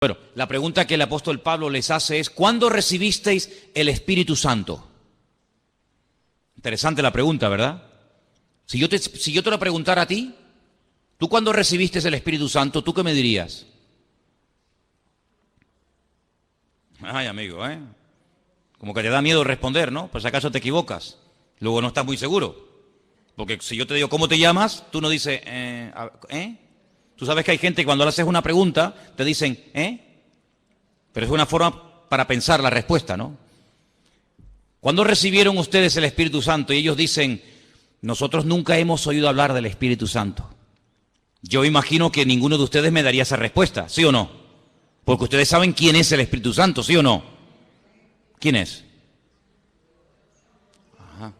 Bueno, la pregunta que el apóstol Pablo les hace es, ¿cuándo recibisteis el Espíritu Santo? Interesante la pregunta, ¿verdad? Si yo te lo preguntara a ti, ¿tú cuándo recibiste el Espíritu Santo? ¿Tú qué me dirías? Ay, amigo, como que te da miedo responder, ¿no? Pues acaso te equivocas. Luego no estás muy seguro. Porque si yo te digo, ¿cómo te llamas? Tú no dices, Tú sabes que hay gente que cuando le haces una pregunta, te dicen, Pero es una forma para pensar la respuesta, ¿no? ¿Cuándo recibieron ustedes el Espíritu Santo? Y ellos dicen, nosotros nunca hemos oído hablar del Espíritu Santo. Yo imagino que ninguno de ustedes me daría esa respuesta, ¿sí o no? Porque ustedes saben quién es el Espíritu Santo, ¿sí o no? ¿Quién es? Ajá.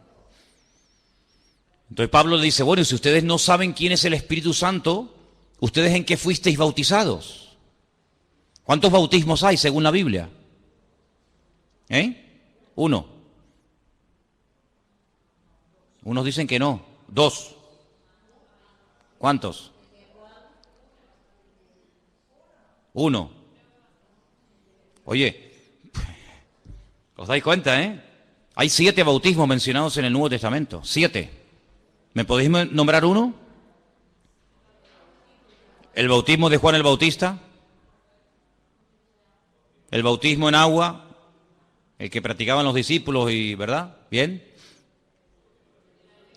Entonces Pablo le dice, bueno, si ustedes no saben quién es el Espíritu Santo, ¿ustedes en qué fuisteis bautizados? ¿Cuántos bautismos hay según la Biblia? 1. Unos dicen que no. 2. ¿Cuántos? 1. Oye, ¿os dais cuenta, Hay 7 bautismos mencionados en el Nuevo Testamento. 7. ¿Me podéis nombrar uno? El bautismo de Juan el Bautista. El bautismo en agua, el que practicaban los discípulos, ¿verdad? ¿Bien?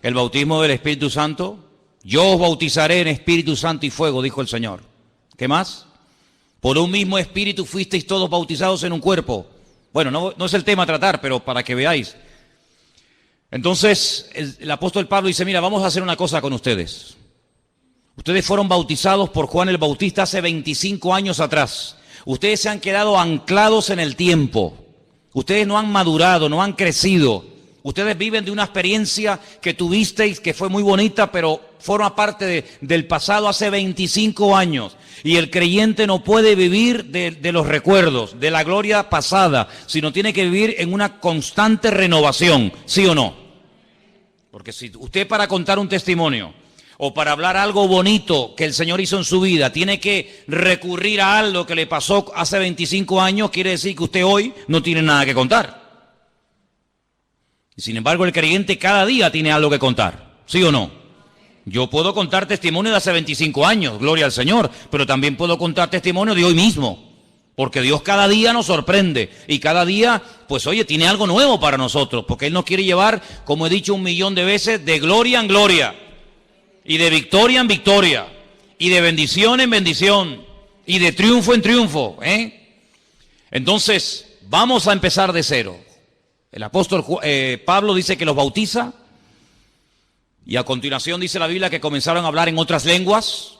El bautismo del Espíritu Santo. Yo os bautizaré en Espíritu Santo y fuego, dijo el Señor. ¿Qué más? Por un mismo Espíritu fuisteis todos bautizados en un cuerpo. Bueno, no es el tema a tratar, pero para que veáis. Entonces, el apóstol Pablo dice, mira, vamos a hacer una cosa con ustedes. Ustedes fueron bautizados por Juan el Bautista hace 25 años atrás. Ustedes se han quedado anclados en el tiempo. Ustedes no han madurado, no han crecido. Ustedes viven de una experiencia que tuvisteis que fue muy bonita, pero forma parte del pasado hace 25 años. Y el creyente no puede vivir de los recuerdos, de la gloria pasada, sino tiene que vivir en una constante renovación, ¿sí o no? Porque si usted para contar un testimonio o para hablar algo bonito que el Señor hizo en su vida, tiene que recurrir a algo que le pasó hace 25 años, quiere decir que usted hoy no tiene nada que contar. Y sin embargo, el creyente cada día tiene algo que contar, ¿sí o no? Yo puedo contar testimonio de hace 25 años, gloria al Señor, pero también puedo contar testimonio de hoy mismo, porque Dios cada día nos sorprende y cada día, pues oye, tiene algo nuevo para nosotros, porque Él nos quiere llevar, como he dicho 1.000.000 de veces, de gloria en gloria. Y de victoria en victoria, y de bendición en bendición, y de triunfo en triunfo, Entonces, vamos a empezar de cero. El apóstol Pablo dice que los bautiza, y a continuación dice la Biblia que comenzaron a hablar en otras lenguas.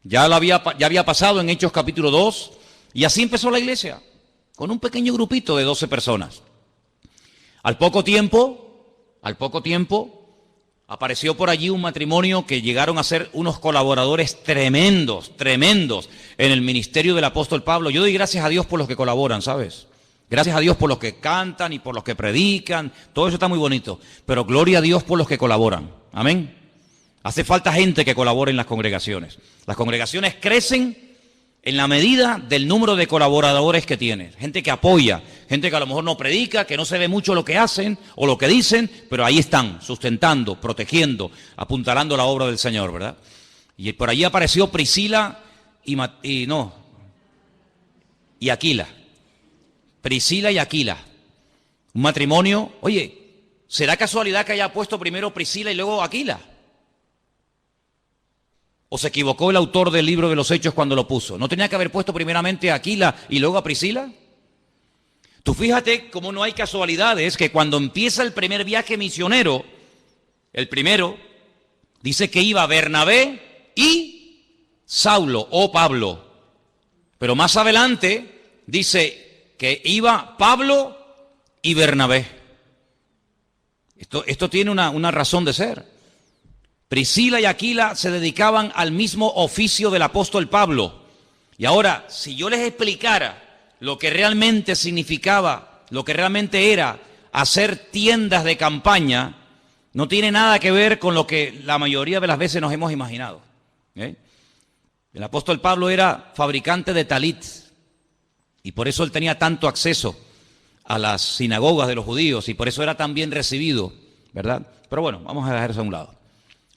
Ya había pasado en Hechos capítulo 2, y así empezó la iglesia, con un pequeño grupito de 12 personas. Al poco tiempo, apareció por allí un matrimonio que llegaron a ser unos colaboradores tremendos en el ministerio del apóstol Pablo. Yo doy gracias a Dios por los que colaboran, ¿sabes? Gracias a Dios por los que cantan y por los que predican. Todo eso está muy bonito. Pero gloria a Dios por los que colaboran. Amén. Hace falta gente que colabore en las congregaciones. Las congregaciones crecen en la medida del número de colaboradores que tienen. Gente que apoya, gente que a lo mejor no predica, que no se ve mucho lo que hacen o lo que dicen, pero ahí están, sustentando, protegiendo, apuntalando la obra del Señor, ¿verdad? Y por allí apareció Priscila y Aquila. Priscila y Aquila. Un matrimonio. Oye, ¿será casualidad que haya puesto primero Priscila y luego Aquila? ¿O se equivocó el autor del libro de los Hechos cuando lo puso? ¿No tenía que haber puesto primeramente a Aquila y luego a Priscila? Tú fíjate cómo no hay casualidades, que cuando empieza el primer viaje misionero, el primero, dice que iba Bernabé y Saulo o Pablo. Pero más adelante dice que iba Pablo y Bernabé. Esto tiene una razón de ser. Priscila y Aquila se dedicaban al mismo oficio del apóstol Pablo. Y ahora, si yo les explicara lo que realmente significaba, lo que realmente era hacer tiendas de campaña, no tiene nada que ver con lo que la mayoría de las veces nos hemos imaginado. El apóstol Pablo era fabricante de talit. Y por eso él tenía tanto acceso a las sinagogas de los judíos y por eso era tan bien recibido, ¿verdad? Pero bueno, vamos a dejar eso a un lado.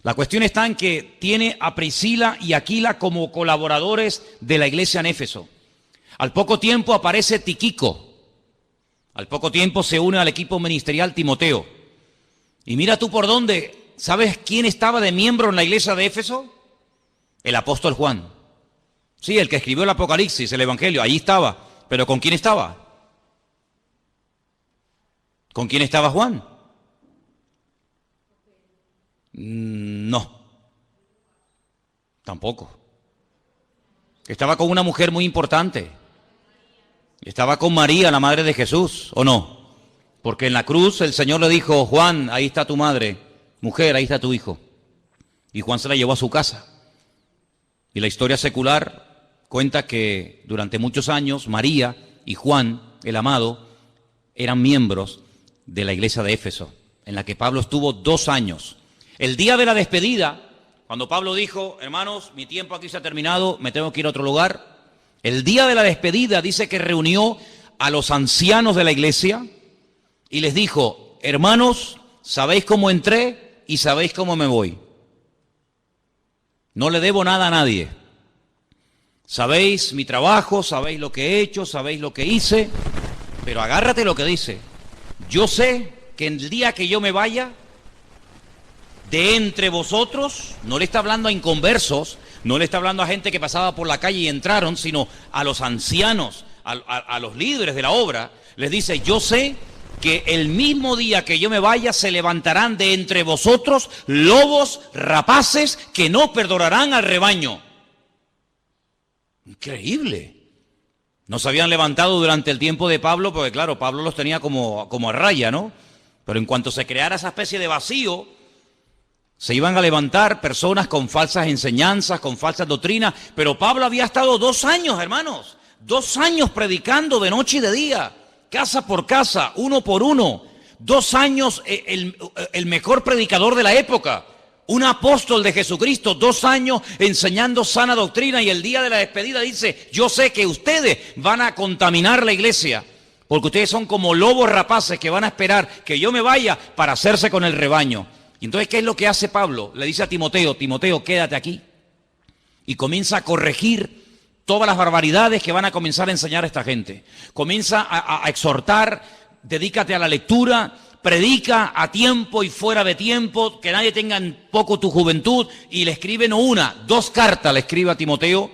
La cuestión está en que tiene a Priscila y Aquila como colaboradores de la iglesia en Éfeso. Al poco tiempo aparece Tíquico. Al poco tiempo se une al equipo ministerial Timoteo. Y mira tú por dónde, ¿sabes quién estaba de miembro en la iglesia de Éfeso? El apóstol Juan. Sí, el que escribió el Apocalipsis, el Evangelio, allí estaba. ¿Pero con quién estaba? ¿Con quién estaba Juan? No, tampoco. Estaba con una mujer muy importante. Estaba con María, la madre de Jesús, ¿o no? Porque en la cruz el Señor le dijo, Juan, ahí está tu madre, mujer, ahí está tu hijo. Y Juan se la llevó a su casa. Y la historia secular cuenta que durante muchos años María y Juan, el amado, eran miembros de la iglesia de Éfeso, en la que Pablo estuvo 2 años. El día de la despedida, cuando Pablo dijo, hermanos, mi tiempo aquí se ha terminado, me tengo que ir a otro lugar. El día de la despedida dice que reunió a los ancianos de la iglesia y les dijo, hermanos, sabéis cómo entré y sabéis cómo me voy. No le debo nada a nadie. Sabéis mi trabajo, sabéis lo que he hecho, sabéis lo que hice, pero agárrate lo que dice. Yo sé que el día que yo me vaya, de entre vosotros, no le está hablando a inconversos, no le está hablando a gente que pasaba por la calle y entraron, sino a los ancianos, a los líderes de la obra, les dice, yo sé que el mismo día que yo me vaya se levantarán de entre vosotros lobos rapaces que no perdonarán al rebaño. Increíble. No se habían levantado durante el tiempo de Pablo, porque claro, Pablo los tenía como a raya, ¿no? Pero en cuanto se creara esa especie de vacío, se iban a levantar personas con falsas enseñanzas, con falsas doctrinas, pero Pablo había estado 2 años, hermanos, 2 años predicando de noche y de día, casa por casa, uno por uno, 2 años el mejor predicador de la época, un apóstol de Jesucristo, 2 años enseñando sana doctrina y el día de la despedida dice, yo sé que ustedes van a contaminar la iglesia, porque ustedes son como lobos rapaces que van a esperar que yo me vaya para hacerse con el rebaño. Y entonces, ¿qué es lo que hace Pablo? Le dice a Timoteo, Timoteo, quédate aquí. Y comienza a corregir todas las barbaridades que van a comenzar a enseñar a esta gente. Comienza a exhortar, dedícate a la lectura, predica a tiempo y fuera de tiempo, que nadie tenga en poco tu juventud. Y le escribe no 1, 2 cartas le escribe a Timoteo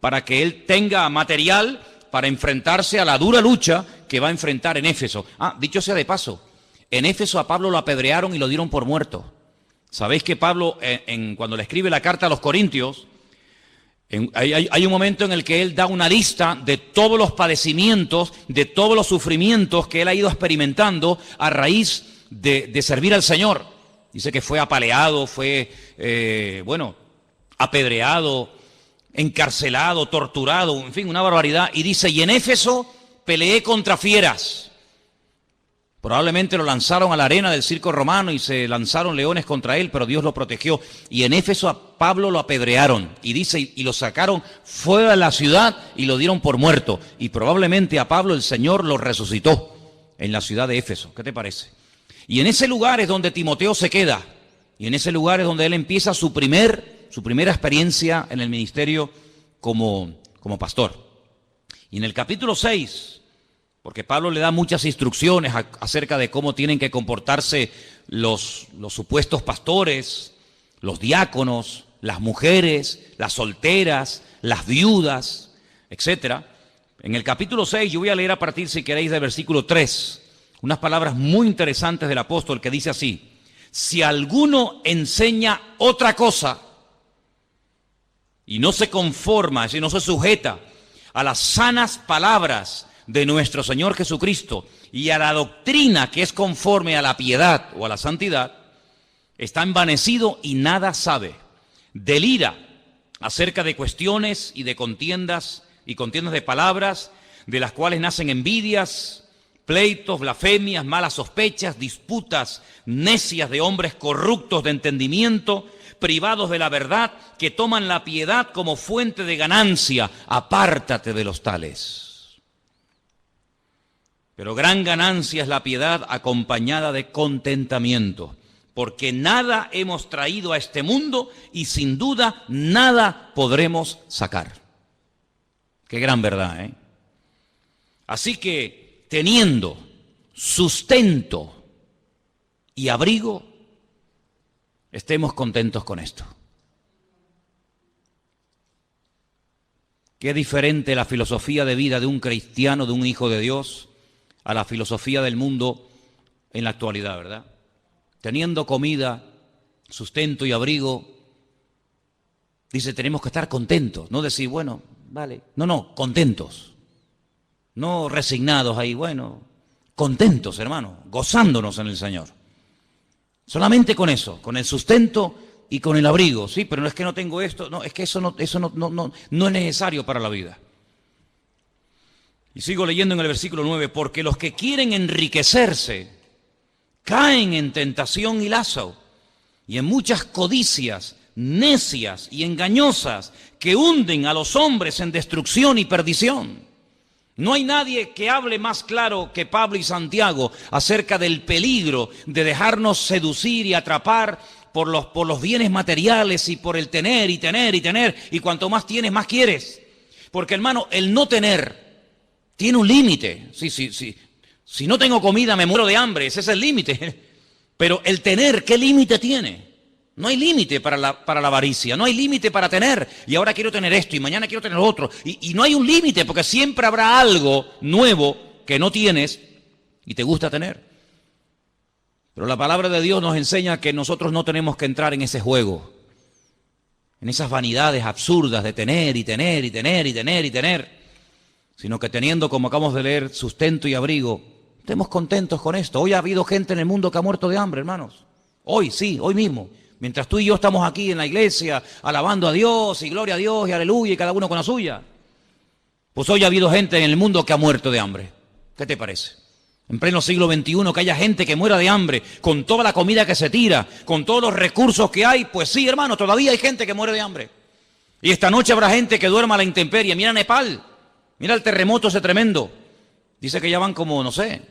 para que él tenga material para enfrentarse a la dura lucha que va a enfrentar en Éfeso. Dicho sea de paso, en Éfeso a Pablo lo apedrearon y lo dieron por muerto. Sabéis que Pablo, cuando le escribe la carta a los Corintios, hay un momento en el que él da una lista de todos los padecimientos, de todos los sufrimientos que él ha ido experimentando a raíz de servir al Señor. Dice que fue apaleado, fue, apedreado, encarcelado, torturado, en fin, una barbaridad. Y dice, y en Éfeso peleé contra fieras. Probablemente lo lanzaron a la arena del circo romano y se lanzaron leones contra él, pero Dios lo protegió. Y en Éfeso a Pablo lo apedrearon. Y dice, y lo sacaron fuera de la ciudad y lo dieron por muerto. Y probablemente a Pablo el Señor lo resucitó en la ciudad de Éfeso. ¿Qué te parece? Y en ese lugar es donde Timoteo se queda. Y en ese lugar es donde él empieza su primera experiencia en el ministerio como pastor. Y en el capítulo 6... porque Pablo le da muchas instrucciones acerca de cómo tienen que comportarse los supuestos pastores, los diáconos, las mujeres, las solteras, las viudas, etc. En el capítulo 6, yo voy a leer a partir, si queréis, del versículo 3, unas palabras muy interesantes del apóstol que dice así, si alguno enseña otra cosa y no se conforma, es decir, no se sujeta a las sanas palabras de nuestro Señor Jesucristo y a la doctrina que es conforme a la piedad o a la santidad, está envanecido y nada sabe. Delira acerca de cuestiones y de contiendas de palabras, de las cuales nacen envidias, pleitos, blasfemias, malas sospechas, disputas necias de hombres corruptos de entendimiento, privados de la verdad, que toman la piedad como fuente de ganancia. Apártate de los tales. Pero gran ganancia es la piedad acompañada de contentamiento, porque nada hemos traído a este mundo y sin duda nada podremos sacar. Qué gran verdad, ¿eh? Así que teniendo sustento y abrigo, estemos contentos con esto. Qué diferente la filosofía de vida de un cristiano, de un hijo de Dios, a la filosofía del mundo en la actualidad, ¿verdad? Teniendo comida, sustento y abrigo, dice, tenemos que estar contentos, no decir, bueno, vale, no, contentos, no resignados ahí, bueno, contentos, hermano, gozándonos en el Señor. Solamente con eso, con el sustento y con el abrigo, sí, pero no es que no tengo esto, no, es que eso no es necesario para la vida. Y sigo leyendo en el versículo 9, porque los que quieren enriquecerse caen en tentación y lazo, y en muchas codicias necias y engañosas que hunden a los hombres en destrucción y perdición. No hay nadie que hable más claro que Pablo y Santiago acerca del peligro de dejarnos seducir y atrapar por los bienes materiales y por el tener, y cuanto más tienes, más quieres. Porque, hermano, el no tener tiene un límite. Sí. Si no tengo comida me muero de hambre, ese es el límite. Pero el tener, ¿qué límite tiene? No hay límite para la avaricia, no hay límite para tener. Y ahora quiero tener esto y mañana quiero tener otro. Y no hay un límite porque siempre habrá algo nuevo que no tienes y te gusta tener. Pero la palabra de Dios nos enseña que nosotros no tenemos que entrar en ese juego, en esas vanidades absurdas de tener, sino que teniendo, como acabamos de leer, sustento y abrigo, estemos contentos con esto. Hoy ha habido gente en el mundo que ha muerto de hambre, hermanos. Hoy, sí, hoy mismo. Mientras tú y yo estamos aquí en la iglesia, alabando a Dios, y gloria a Dios, y aleluya, y cada uno con la suya. Pues hoy ha habido gente en el mundo que ha muerto de hambre. ¿Qué te parece? En pleno siglo XXI, que haya gente que muera de hambre, con toda la comida que se tira, con todos los recursos que hay, pues sí, hermano, todavía hay gente que muere de hambre. Y esta noche habrá gente que duerma a la intemperie. Mira Nepal, mira el terremoto ese tremendo. Dice que ya van como, no sé,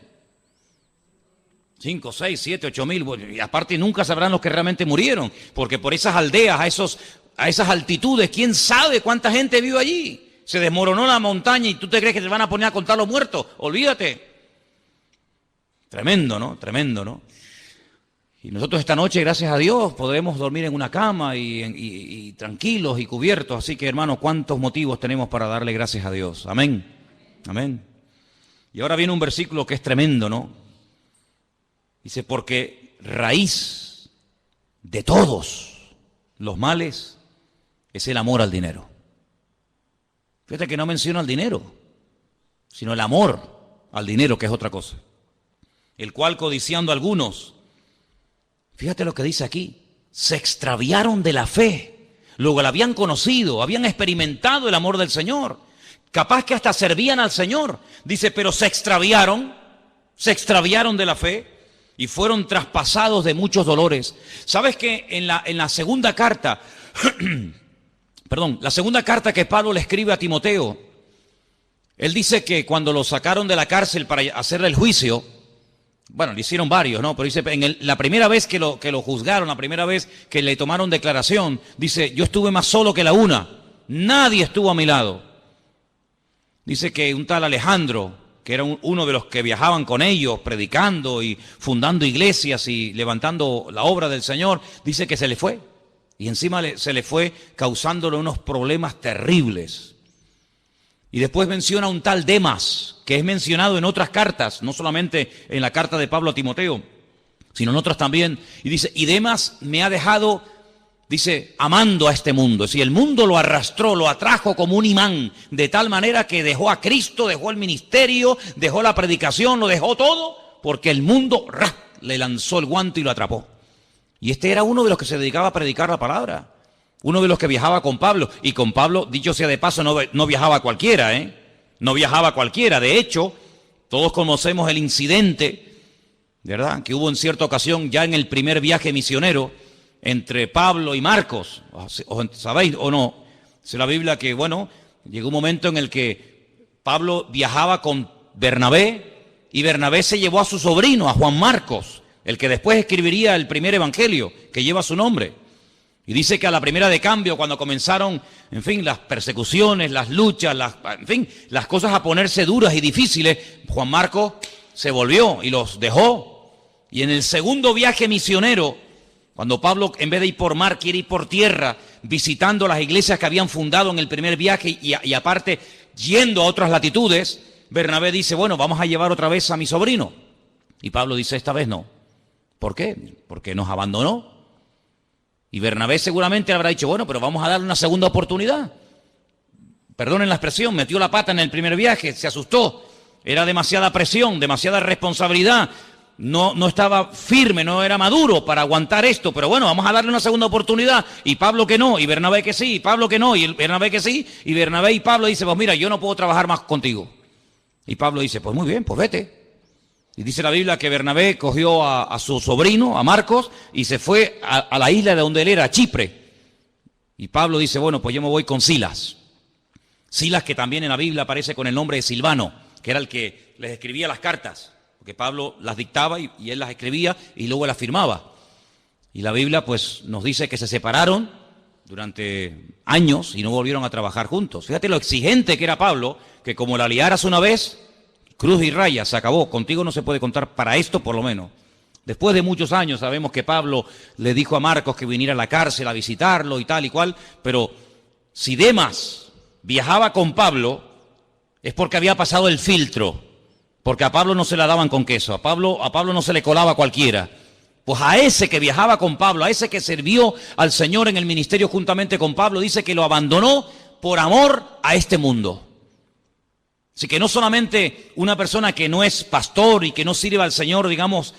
5, 6, 7, 8 mil. Bueno, y aparte nunca sabrán los que realmente murieron, porque por esas aldeas, a esas altitudes, ¿quién sabe cuánta gente vive allí? Se desmoronó la montaña y tú te crees que te van a poner a contar los muertos. Olvídate. Tremendo, ¿no? Tremendo, ¿no? Y nosotros esta noche, gracias a Dios, podremos dormir en una cama y tranquilos y cubiertos. Así que, hermanos, ¿cuántos motivos tenemos para darle gracias a Dios? Amén. Amén. Y ahora viene un versículo que es tremendo, ¿no? Dice, porque raíz de todos los males es el amor al dinero. Fíjate que no menciona el dinero, sino el amor al dinero, que es otra cosa. El cual, codiciando algunos, fíjate lo que dice aquí, se extraviaron de la fe. Luego la habían conocido, habían experimentado el amor del Señor. Capaz que hasta servían al Señor. Dice, pero se extraviaron de la fe y fueron traspasados de muchos dolores. ¿Sabes que en la segunda carta, la segunda carta que Pablo le escribe a Timoteo, él dice que cuando lo sacaron de la cárcel para hacerle el juicio, bueno, le hicieron varios, ¿no? Pero dice, la primera vez que lo juzgaron, la primera vez que le tomaron declaración, dice, yo estuve más solo que la una, nadie estuvo a mi lado. Dice que un tal Alejandro, que era uno de los que viajaban con ellos, predicando y fundando iglesias y levantando la obra del Señor, dice que se le fue. Y encima se le fue causándole unos problemas terribles. Y después menciona un tal Demas, que es mencionado en otras cartas, no solamente en la carta de Pablo a Timoteo, sino en otras también. Y dice, y Demas me ha dejado, dice, amando a este mundo. Es decir, el mundo lo arrastró, lo atrajo como un imán, de tal manera que dejó a Cristo, dejó el ministerio, dejó la predicación, lo dejó todo, porque el mundo le lanzó el guante y lo atrapó. Y este era uno de los que se dedicaba a predicar la palabra. Uno de los que viajaba con Pablo, y con Pablo, dicho sea de paso, no viajaba cualquiera, no viajaba cualquiera. De hecho, todos conocemos el incidente, ¿verdad?, que hubo en cierta ocasión ya en el primer viaje misionero entre Pablo y Marcos. ¿Sabéis o no? Dice la Biblia que, bueno, llegó un momento en el que Pablo viajaba con Bernabé y Bernabé se llevó a su sobrino, a Juan Marcos, el que después escribiría el primer evangelio que lleva su nombre. Y dice que a la primera de cambio, cuando comenzaron, en fin, las persecuciones, las luchas, en fin, las cosas a ponerse duras y difíciles, Juan Marcos se volvió y los dejó. Y en el segundo viaje misionero, cuando Pablo, en vez de ir por mar, quiere ir por tierra, visitando las iglesias que habían fundado en el primer viaje y aparte yendo a otras latitudes, Bernabé dice, bueno, vamos a llevar otra vez a mi sobrino. Y Pablo dice, esta vez no. ¿Por qué? Porque nos abandonó. Y Bernabé seguramente le habrá dicho, bueno, pero vamos a darle una segunda oportunidad. Perdonen la expresión, metió la pata en el primer viaje, se asustó. Era demasiada presión, demasiada responsabilidad. No estaba firme, no era maduro para aguantar esto, pero bueno, vamos a darle una segunda oportunidad. Y Pablo que no, y Bernabé que sí, y Pablo que no, y Bernabé que sí, y Bernabé y Pablo dicen, pues mira, yo no puedo trabajar más contigo. Y Pablo dice, pues muy bien, pues vete. Y dice la Biblia que Bernabé cogió a su sobrino, a Marcos, y se fue a la isla de donde él era, a Chipre. Y Pablo dice, bueno, pues yo me voy con Silas. Silas, que también en la Biblia aparece con el nombre de Silvano, que era el que les escribía las cartas. Porque Pablo las dictaba y él las escribía y luego las firmaba. Y la Biblia pues nos dice que se separaron durante años y no volvieron a trabajar juntos. Fíjate lo exigente que era Pablo, que como la liaras una vez, cruz y raya, se acabó. Contigo no se puede contar para esto por lo menos. Después de muchos años sabemos que Pablo le dijo a Marcos que viniera a la cárcel a visitarlo y tal y cual, pero si Demas viajaba con Pablo es porque había pasado el filtro. Porque a Pablo no se la daban con queso, a Pablo no se le colaba cualquiera. Pues a ese que viajaba con Pablo, a ese que sirvió al Señor en el ministerio juntamente con Pablo, dice que lo abandonó por amor a este mundo. Así que no solamente una persona que no es pastor y que no sirve al Señor, digamos,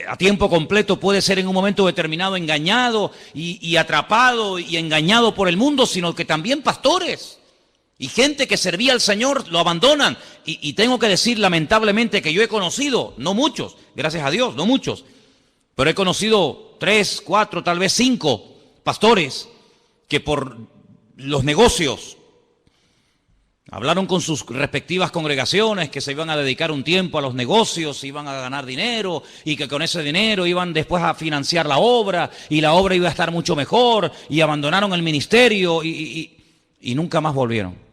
a tiempo completo, puede ser en un momento determinado engañado y atrapado y engañado por el mundo, sino que también pastores. Y gente que servía al Señor lo abandonan. Y tengo que decir lamentablemente que yo he conocido, no muchos, gracias a Dios, no muchos, pero he conocido 3, 4, tal vez 5 pastores que por los negocios hablaron con sus respectivas congregaciones que se iban a dedicar un tiempo a los negocios, iban a ganar dinero y que con ese dinero iban después a financiar la obra y la obra iba a estar mucho mejor y abandonaron el ministerio y nunca más volvieron.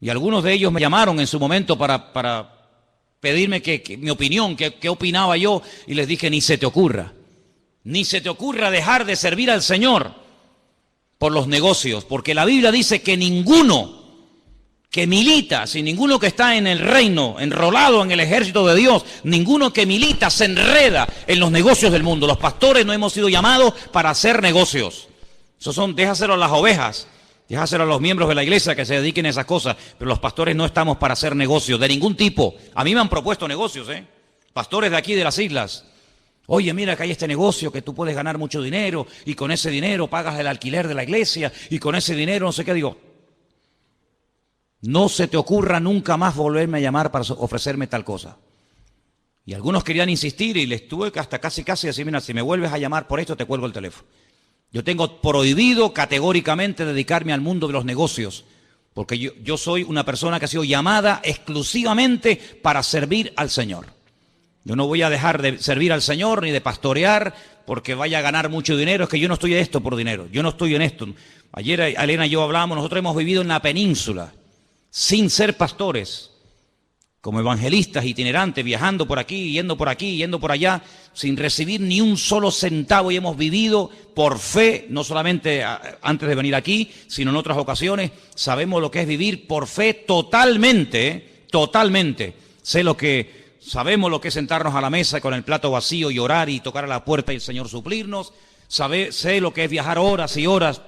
Y algunos de ellos me llamaron en su momento para pedirme que mi opinión, qué opinaba yo, y les dije, ni se te ocurra dejar de servir al Señor por los negocios, porque la Biblia dice que ninguno que milita, si ninguno que está en el reino, enrolado en el ejército de Dios, ninguno que milita se enreda en los negocios del mundo. Los pastores no hemos sido llamados para hacer negocios. Déjaselo a las ovejas. Déjaselo a los miembros de la iglesia que se dediquen a esas cosas, pero los pastores no estamos para hacer negocios de ningún tipo. A mí me han propuesto negocios, pastores de aquí de las islas. Oye, mira que hay este negocio que tú puedes ganar mucho dinero y con ese dinero pagas el alquiler de la iglesia y con ese dinero no sé qué. Digo, no se te ocurra nunca más volverme a llamar para ofrecerme tal cosa. Y algunos querían insistir y les tuve que hasta casi decir, mira, si me vuelves a llamar por esto te cuelgo el teléfono. Yo tengo prohibido categóricamente dedicarme al mundo de los negocios, porque yo soy una persona que ha sido llamada exclusivamente para servir al Señor. Yo no voy a dejar de servir al Señor ni de pastorear porque vaya a ganar mucho dinero. Es que yo no estoy en esto por dinero, yo no estoy en esto. Ayer Elena y yo hablábamos, nosotros hemos vivido en la península sin ser pastores, como evangelistas itinerantes, viajando por aquí, yendo por allá, sin recibir ni un solo centavo, y hemos vivido por fe, no solamente antes de venir aquí, sino en otras ocasiones. Sabemos lo que es vivir por fe totalmente, totalmente. Sabemos lo que es sentarnos a la mesa con el plato vacío y orar y tocar a la puerta y el Señor suplirnos. Sé lo que es viajar horas y horas.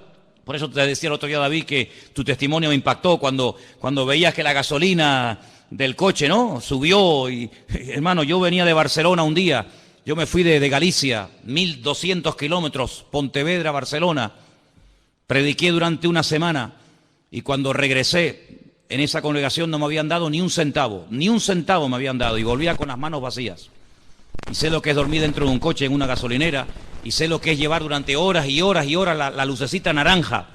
Por eso te decía el otro día, David, que tu testimonio me impactó cuando veías que la gasolina del coche, ¿no? Subió y, hermano, yo venía de Barcelona un día, yo me fui de Galicia, 1200 kilómetros, Pontevedra, Barcelona, prediqué durante una semana y cuando regresé en esa congregación no me habían dado ni un centavo me habían dado y volvía con las manos vacías. Y sé lo que es dormir dentro de un coche en una gasolinera y sé lo que es llevar durante horas y horas y horas la lucecita naranja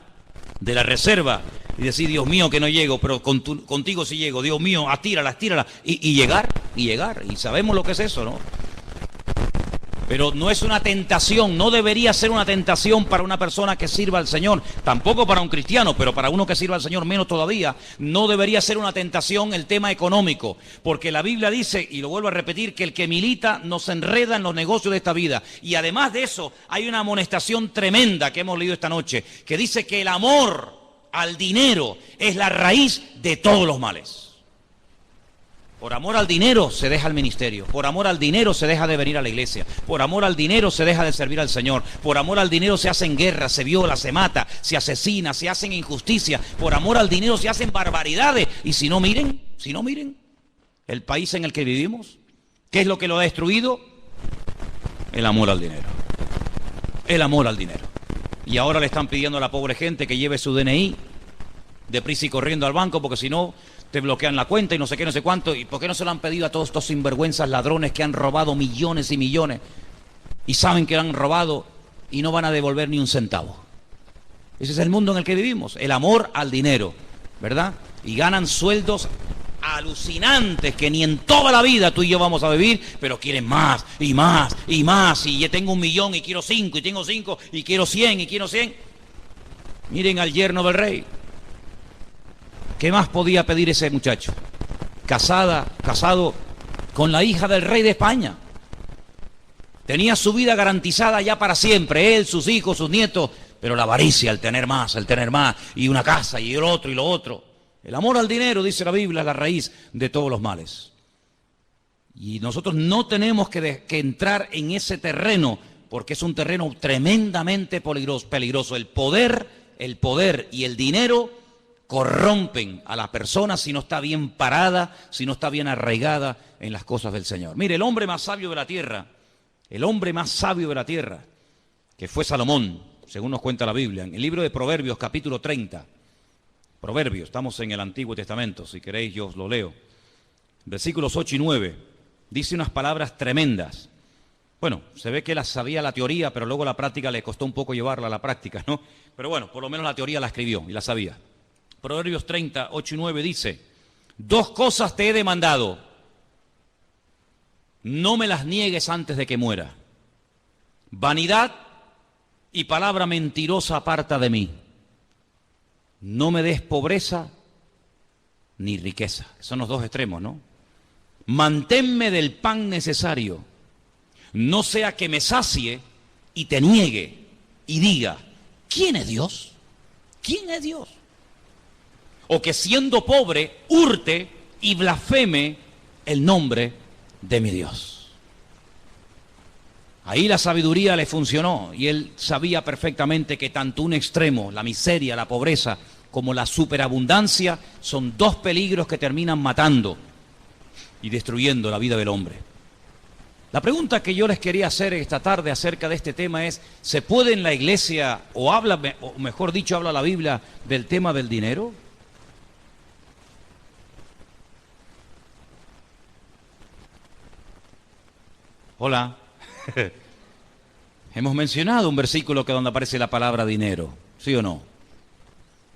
de la reserva y decir, Dios mío, que no llego, pero contigo sí llego, Dios mío, estírala, y llegar. y llegar. Y sabemos lo que es eso, ¿no? Pero no es una tentación, no debería ser una tentación para una persona que sirva al Señor, tampoco para un cristiano, pero para uno que sirva al Señor menos todavía, no debería ser una tentación el tema económico, porque la Biblia dice, y lo vuelvo a repetir, que el que milita no se enreda en los negocios de esta vida. Y además de eso, hay una amonestación tremenda que hemos leído esta noche, que dice que el amor al dinero es la raíz de todos los males. Por amor al dinero se deja el ministerio, por amor al dinero se deja de venir a la iglesia, por amor al dinero se deja de servir al Señor, por amor al dinero se hacen guerras, se viola, se mata, se asesina, se hacen injusticias, por amor al dinero se hacen barbaridades. Y si no miren el país en el que vivimos, ¿qué es lo que lo ha destruido? El amor al dinero, el amor al dinero. Y ahora le están pidiendo a la pobre gente que lleve su DNI deprisa y corriendo al banco, porque si no te bloquean la cuenta y no sé qué, no sé cuánto. ¿Y por qué no se lo han pedido a todos estos sinvergüenzas ladrones que han robado millones y millones y saben que lo han robado y no van a devolver ni un centavo? Ese es el mundo en el que vivimos, el amor al dinero, ¿verdad? Y ganan sueldos alucinantes que ni en toda la vida tú y yo vamos a vivir, pero quieren más y más y más. Y yo tengo 1 millón y quiero 5, y tengo 5 y quiero 100 y quiero 100. Miren al yerno del rey. ¿Qué más podía pedir ese muchacho? Casado con la hija del rey de España. Tenía su vida garantizada ya para siempre, él, sus hijos, sus nietos, pero la avaricia, el tener más, y una casa, y el otro, y lo otro. El amor al dinero, dice la Biblia, es la raíz de todos los males. Y nosotros no tenemos que entrar en ese terreno, porque es un terreno tremendamente peligroso. El poder y el dinero corrompen a la persona si no está bien parada, si no está bien arraigada en las cosas del Señor. Mire, el hombre más sabio de la tierra, que fue Salomón, según nos cuenta la Biblia, en el libro de Proverbios, capítulo 30. Proverbios, estamos en el Antiguo Testamento, si queréis yo os lo leo. Versículos 8 y 9, dice unas palabras tremendas. Bueno, se ve que la sabía la teoría, pero luego la práctica le costó un poco llevarla a la práctica, ¿no? Pero bueno, por lo menos la teoría la escribió y la sabía. Proverbios 30, 8 y 9 dice: 2 cosas te he demandado, no me las niegues antes de que muera. Vanidad y palabra mentirosa aparta de mí. No me des pobreza ni riqueza. Son los 2 extremos, ¿no? Manténme del pan necesario, no sea que me sacie y te niegue y diga: ¿quién es Dios? ¿Quién es Dios? O que siendo pobre hurte y blasfeme el nombre de mi Dios. Ahí la sabiduría le funcionó y él sabía perfectamente que tanto un extremo, la miseria, la pobreza, como la superabundancia, son 2 peligros que terminan matando y destruyendo la vida del hombre. La pregunta que yo les quería hacer esta tarde acerca de este tema es: ¿se puede en la iglesia, o mejor dicho, habla la Biblia del tema del dinero? Hola. Hemos mencionado un versículo donde aparece la palabra dinero, ¿sí o no?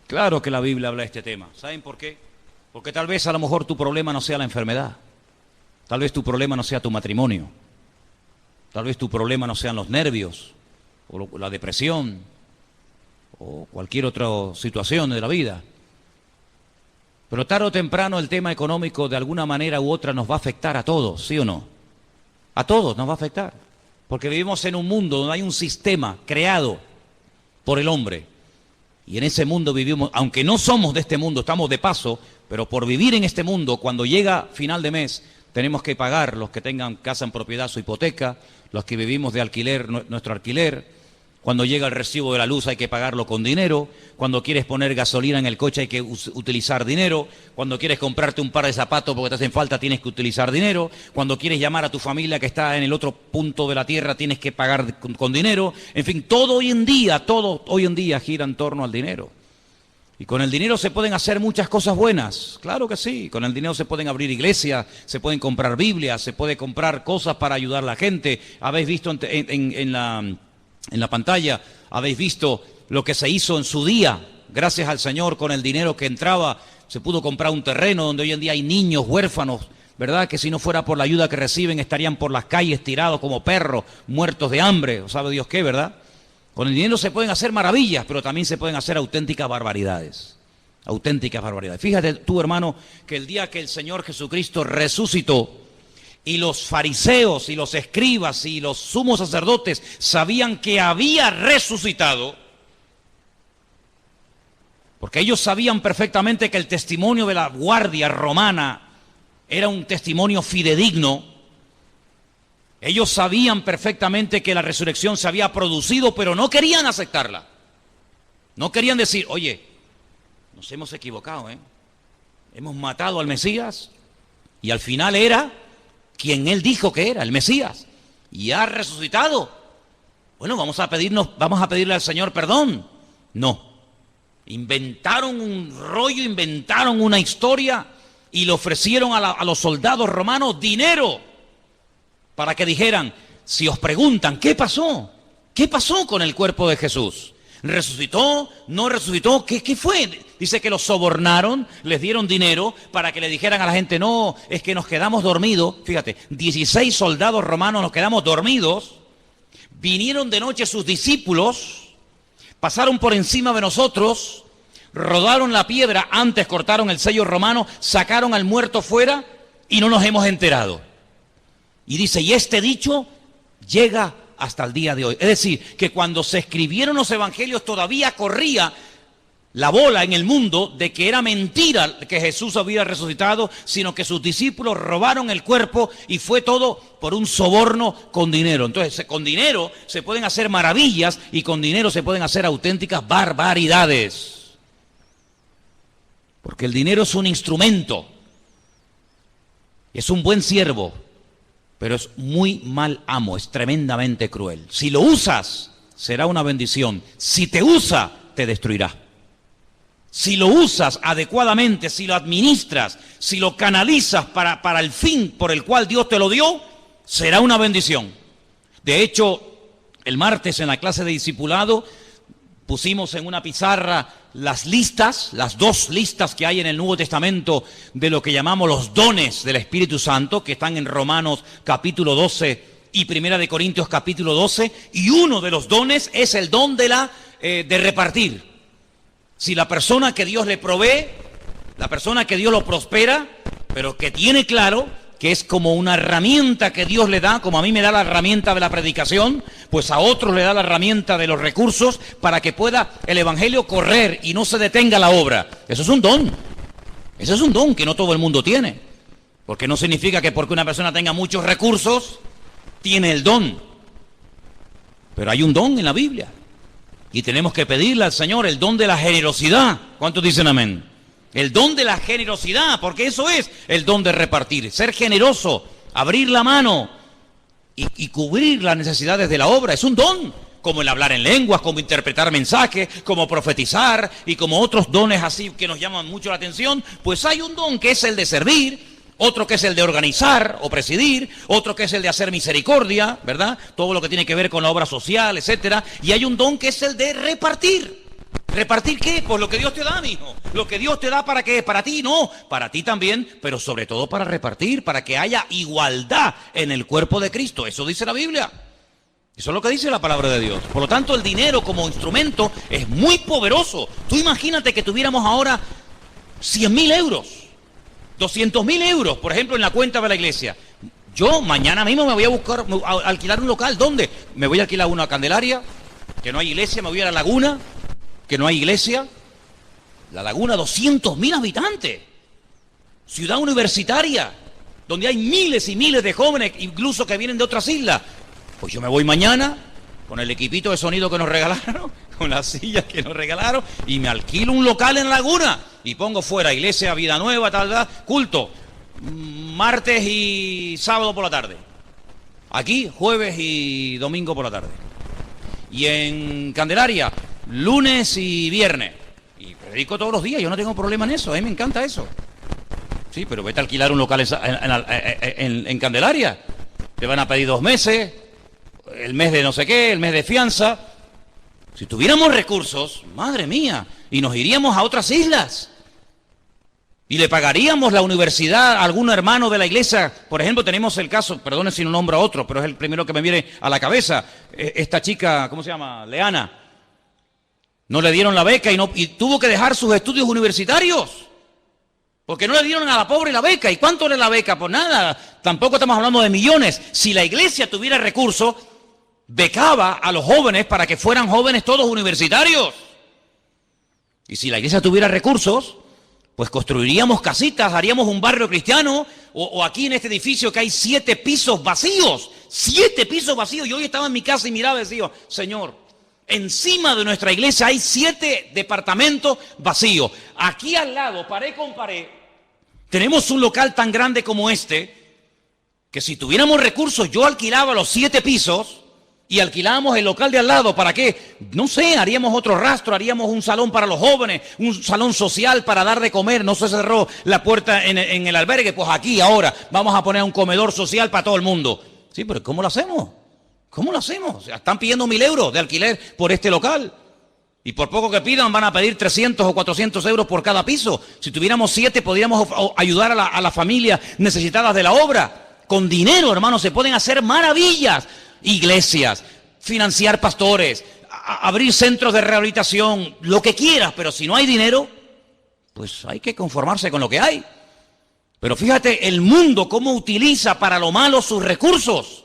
Claro que la Biblia habla de este tema. ¿Saben por qué? Porque tal vez a lo mejor tu problema no sea la enfermedad. Tal vez tu problema no sea tu matrimonio. Tal vez tu problema no sean los nervios, o la depresión, o cualquier otra situación de la vida. Pero tarde o temprano el tema económico de alguna manera u otra nos va a afectar a todos, ¿sí o no? A todos nos va a afectar, porque vivimos en un mundo donde hay un sistema creado por el hombre. Y en ese mundo vivimos, aunque no somos de este mundo, estamos de paso, pero por vivir en este mundo, cuando llega final de mes, tenemos que pagar, los que tengan casa en propiedad, su hipoteca, los que vivimos de alquiler, nuestro alquiler. Cuando llega el recibo de la luz hay que pagarlo con dinero. Cuando quieres poner gasolina en el coche hay que utilizar dinero. Cuando quieres comprarte un par de zapatos porque te hacen falta tienes que utilizar dinero. Cuando quieres llamar a tu familia que está en el otro punto de la tierra tienes que pagar con dinero. En fin, todo hoy en día gira en torno al dinero. Y con el dinero se pueden hacer muchas cosas buenas, claro que sí. Con el dinero se pueden abrir iglesias, se pueden comprar Biblias, se puede comprar cosas para ayudar a la gente. Habéis visto en la pantalla, habéis visto lo que se hizo en su día, gracias al Señor, con el dinero que entraba, se pudo comprar un terreno donde hoy en día hay niños huérfanos ¿verdad? Que si no fuera por la ayuda que reciben estarían por las calles tirados como perros, muertos de hambre, o sabe Dios qué, ¿verdad? Con el dinero se pueden hacer maravillas, pero también se pueden hacer auténticas barbaridades. Auténticas barbaridades. Fíjate tú, hermano, que el día que el Señor Jesucristo resucitó y los fariseos y los escribas y los sumos sacerdotes sabían que había resucitado, porque ellos sabían perfectamente que el testimonio de la guardia romana era un testimonio fidedigno. Ellos sabían perfectamente que la resurrección se había producido, pero no querían aceptarla. No querían decir, oye, nos hemos equivocado, hemos matado al Mesías y al final era quien él dijo que era, el Mesías, y ha resucitado. Bueno, vamos a pedirle al Señor perdón. No. Inventaron un rollo, inventaron una historia y le ofrecieron a los soldados romanos dinero para que dijeran, si os preguntan, ¿qué pasó? ¿Qué pasó con el cuerpo de Jesús? ¿Resucitó? ¿No resucitó? ¿Qué fue? Dice que los sobornaron, les dieron dinero para que le dijeran a la gente, no, es que nos quedamos dormidos. Fíjate, 16 soldados romanos nos quedamos dormidos, vinieron de noche sus discípulos, pasaron por encima de nosotros, rodaron la piedra, antes cortaron el sello romano, sacaron al muerto fuera y no nos hemos enterado. Y dice, y este dicho llega hasta el día de hoy. Es decir, que cuando se escribieron los evangelios todavía corría la bola en el mundo de que era mentira que Jesús había resucitado, sino que sus discípulos robaron el cuerpo y fue todo por un soborno con dinero. Entonces, con dinero se pueden hacer maravillas y con dinero se pueden hacer auténticas barbaridades. Porque el dinero es un instrumento, es un buen siervo, pero es muy mal amo, es tremendamente cruel. Si lo usas, será una bendición. Si te usa, te destruirá. Si lo usas adecuadamente, si lo administras, si lo canalizas para el fin por el cual Dios te lo dio, será una bendición. De hecho, el martes en la clase de discipulado pusimos en una pizarra las listas, las 2 listas que hay en el Nuevo Testamento de lo que llamamos los dones del Espíritu Santo, que están en Romanos capítulo 12 y Primera de Corintios capítulo 12, y uno de los dones es el don de repartir. Si la persona que Dios le provee, la persona que Dios lo prospera, pero que tiene claro que es como una herramienta que Dios le da, como a mí me da la herramienta de la predicación, pues a otros le da la herramienta de los recursos para que pueda el evangelio correr y no se detenga la obra. Eso es un don. Eso es un don que no todo el mundo tiene. Porque no significa que porque una persona tenga muchos recursos, tiene el don. Pero hay un don en la Biblia. Y tenemos que pedirle al Señor el don de la generosidad. ¿Cuántos dicen amén? El don de la generosidad, porque eso es el don de repartir. Ser generoso, abrir la mano y cubrir las necesidades de la obra. Es un don, como el hablar en lenguas, como interpretar mensajes, como profetizar y como otros dones así que nos llaman mucho la atención. Pues hay un don que es el de servir, otro que es el de organizar o presidir, otro que es el de hacer misericordia, ¿verdad? Todo lo que tiene que ver con la obra social, etcétera. Y hay un don que es el de repartir. ¿Repartir qué? Pues lo que Dios te da, mijo. Lo que Dios te da, ¿para qué? Para ti, no. Para ti también, pero sobre todo para repartir, para que haya igualdad en el cuerpo de Cristo. Eso dice la Biblia. Eso es lo que dice la palabra de Dios. Por lo tanto, el dinero como instrumento es muy poderoso. Tú imagínate que tuviéramos ahora 100.000 euros. 200.000 euros, por ejemplo, en la cuenta de la iglesia. Yo mañana mismo me voy a alquilar un local. ¿Dónde? Me voy a alquilar uno a Candelaria, que no hay iglesia, me voy a La Laguna, que no hay iglesia. La Laguna, 200.000 habitantes. Ciudad universitaria, donde hay miles y miles de jóvenes, incluso que vienen de otras islas. Pues yo me voy mañana con el equipito de sonido que nos regalaron, con las sillas que nos regalaron, y me alquilo un local en La Laguna y pongo fuera iglesia, vida nueva, tal, culto, martes y sábado por la tarde. Aquí, jueves y domingo por la tarde. Y en Candelaria, lunes y viernes. Y predico todos los días, yo no tengo problema en eso, a mí me encanta eso. Sí, pero vete a alquilar un local en Candelaria. Te van a pedir 2 meses, el mes de no sé qué, el mes de fianza. Si tuviéramos recursos, madre mía, y nos iríamos a otras islas. Y le pagaríamos la universidad a algún hermano de la iglesia. Por ejemplo, tenemos el caso, perdone si no nombro a otro, pero es el primero que me viene a la cabeza. Esta chica, ¿cómo se llama? Leana. No le dieron la beca y tuvo que dejar sus estudios universitarios. Porque no le dieron a la pobre la beca. ¿Y cuánto era la beca? Pues nada, tampoco estamos hablando de millones. Si la iglesia tuviera recursos, becaba a los jóvenes para que fueran jóvenes todos universitarios. Y si la iglesia tuviera recursos, pues construiríamos casitas, haríamos un barrio cristiano, o aquí en este edificio que hay 7 pisos vacíos, 7 pisos vacíos. Yo hoy estaba en mi casa y miraba y decía, Señor, encima de nuestra iglesia hay 7 departamentos vacíos. Aquí al lado, pared con pared, tenemos un local tan grande como este, que si tuviéramos recursos, yo alquilaba los 7 pisos, y alquilábamos el local de al lado. ¿Para qué? No sé, haríamos otro rastro, haríamos un salón para los jóvenes, un salón social para dar de comer. No se cerró la puerta en el albergue, pues aquí ahora vamos a poner un comedor social para todo el mundo. Sí, pero ¿cómo lo hacemos? ¿Cómo lo hacemos? O sea, están pidiendo 1.000 euros de alquiler por este local. Y por poco que pidan van a pedir 300 o 400 euros por cada piso. Si tuviéramos 7 podríamos ayudar a las familias necesitadas de la obra. Con dinero, hermanos, se pueden hacer maravillas. Iglesias, financiar pastores, abrir centros de rehabilitación, lo que quieras, pero si no hay dinero, pues hay que conformarse con lo que hay. Pero fíjate el mundo cómo utiliza para lo malo sus recursos.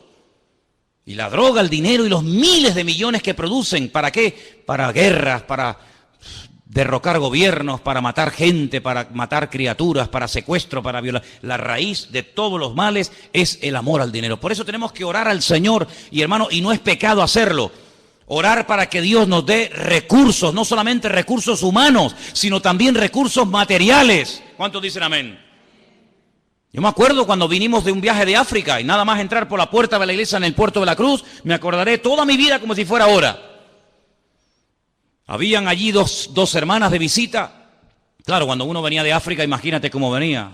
Y la droga, el dinero y los miles de millones que producen, ¿para qué? Para guerras, para derrocar gobiernos, para matar gente, para matar criaturas, para secuestro, para violar. La raíz de todos los males es el amor al dinero. Por eso tenemos que orar al Señor, y hermano, y no es pecado hacerlo. Orar para que Dios nos dé recursos, no solamente recursos humanos, sino también recursos materiales. ¿Cuántos dicen amén? Yo me acuerdo cuando vinimos de un viaje de África y nada más entrar por la puerta de la iglesia en el puerto de la Cruz, me acordaré toda mi vida como si fuera ahora. Habían allí dos hermanas de visita. Claro, cuando uno venía de África, imagínate cómo venía.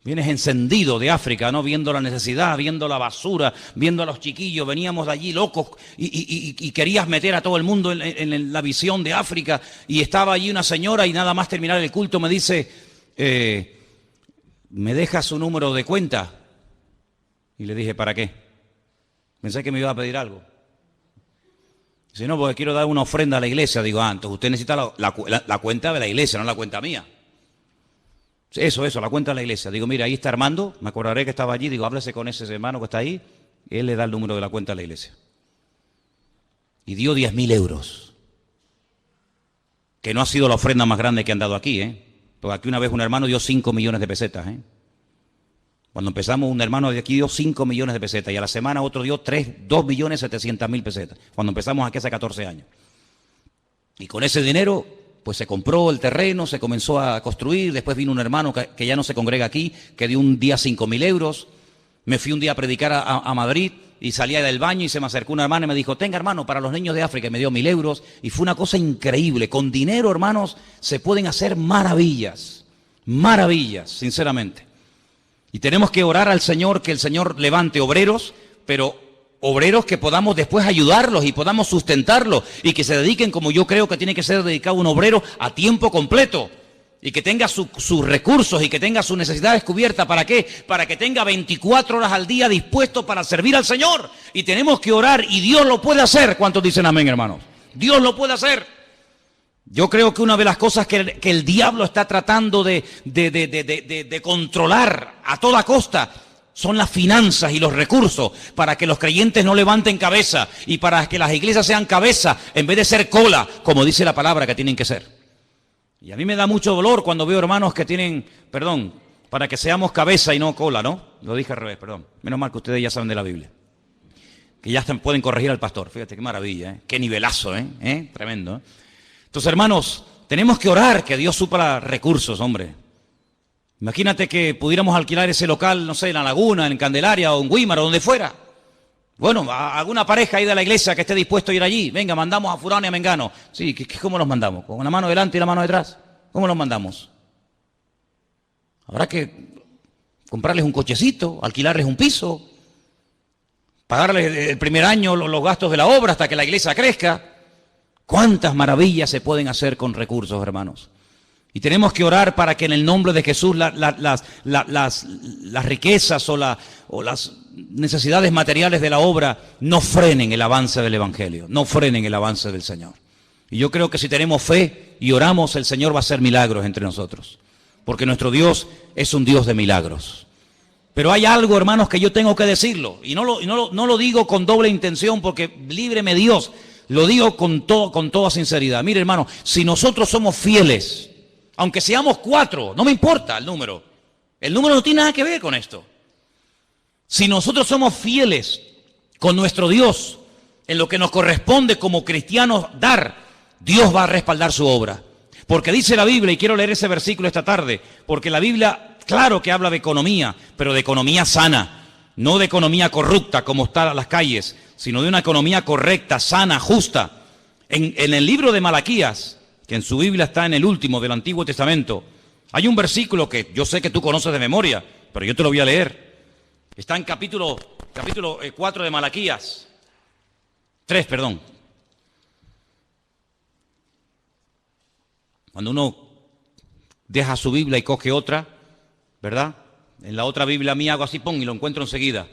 Vienes encendido de África, ¿no? Viendo la necesidad, viendo la basura, viendo a los chiquillos. Veníamos de allí locos y querías meter a todo el mundo en la visión de África. Y estaba allí una señora y nada más terminar el culto me dice, ¿me deja su número de cuenta? Y le dije, ¿para qué? Pensé que me iba a pedir algo. Si no, porque quiero dar una ofrenda a la iglesia. Digo, entonces usted necesita la cuenta de la iglesia, no la cuenta mía. Eso, la cuenta de la iglesia. Digo, mira, ahí está Armando, me acordaré que estaba allí. Digo, háblese con ese hermano que está ahí. Él le da el número de la cuenta de la iglesia. Y dio 10.000 euros. Que no ha sido la ofrenda más grande que han dado aquí, ¿eh? Porque aquí una vez un hermano dio 5 millones de pesetas, ¿eh? Cuando empezamos, un hermano de aquí dio 5 millones de pesetas y a la semana otro dio 2.700.000 pesetas. Cuando empezamos aquí hace 14 años. Y con ese dinero, pues se compró el terreno, se comenzó a construir. Después vino un hermano que ya no se congrega aquí, que dio un día 5.000 euros. Me fui un día a predicar a Madrid y salía del baño y se me acercó una hermana y me dijo, tenga hermano, para los niños de África, y me dio 1.000 euros. Y fue una cosa increíble. Con dinero, hermanos, se pueden hacer maravillas. Maravillas, sinceramente. Y tenemos que orar al Señor, que el Señor levante obreros, pero obreros que podamos después ayudarlos y podamos sustentarlos y que se dediquen, como yo creo que tiene que ser dedicado un obrero, a tiempo completo y que tenga sus recursos y que tenga sus necesidades cubiertas. ¿Para qué? Para que tenga 24 horas al día dispuesto para servir al Señor. Y tenemos que orar y Dios lo puede hacer. ¿Cuántos dicen amén, hermanos? Dios lo puede hacer. Yo creo que una de las cosas que el diablo está tratando de controlar a toda costa son las finanzas y los recursos, para que los creyentes no levanten cabeza y para que las iglesias sean cabeza en vez de ser cola, como dice la palabra que tienen que ser. Y a mí me da mucho dolor cuando veo hermanos que tienen, para que seamos cabeza y no cola, ¿no? Lo dije al revés, perdón. Menos mal que ustedes ya saben de la Biblia. Que ya pueden corregir al pastor. Fíjate qué maravilla, ¿eh? Qué nivelazo, ¿eh? Tremendo, ¿eh? Entonces, hermanos, tenemos que orar que Dios supla recursos, hombre. Imagínate que pudiéramos alquilar ese local, no sé, en La Laguna, en Candelaria o en Guímaro, donde fuera. Bueno, a alguna pareja ahí de la iglesia que esté dispuesto a ir allí. Venga, mandamos a fulano y a mengano. Sí, ¿cómo los mandamos? ¿Con una mano delante y la mano detrás? ¿Cómo los mandamos? Habrá que comprarles un cochecito, alquilarles un piso, pagarles el primer año los gastos de la obra hasta que la iglesia crezca. ¿Cuántas maravillas se pueden hacer con recursos, hermanos? Y tenemos que orar para que en el nombre de Jesús las riquezas o las necesidades materiales de la obra no frenen el avance del Evangelio, no frenen el avance del Señor. Y yo creo que si tenemos fe y oramos, el Señor va a hacer milagros entre nosotros. Porque nuestro Dios es un Dios de milagros. Pero hay algo, hermanos, que yo tengo que decirlo. Y no lo digo con doble intención, porque líbreme Dios. Lo digo con toda sinceridad. Mire, hermano, si nosotros somos fieles, aunque seamos 4, no me importa el número. El número no tiene nada que ver con esto. Si nosotros somos fieles con nuestro Dios, en lo que nos corresponde como cristianos dar, Dios va a respaldar su obra. Porque dice la Biblia, y quiero leer ese versículo esta tarde, porque la Biblia, claro que habla de economía, pero de economía sana, no de economía corrupta como están las calles, sino de una economía correcta, sana, justa. En el libro de Malaquías, que en su Biblia está en el último del Antiguo Testamento, hay un versículo que yo sé que tú conoces de memoria, pero yo te lo voy a leer. Está en capítulo 4 de Malaquías. 3, perdón. Cuando uno deja su Biblia y coge otra, ¿verdad? En la otra Biblia mía hago así, pum, y lo encuentro enseguida.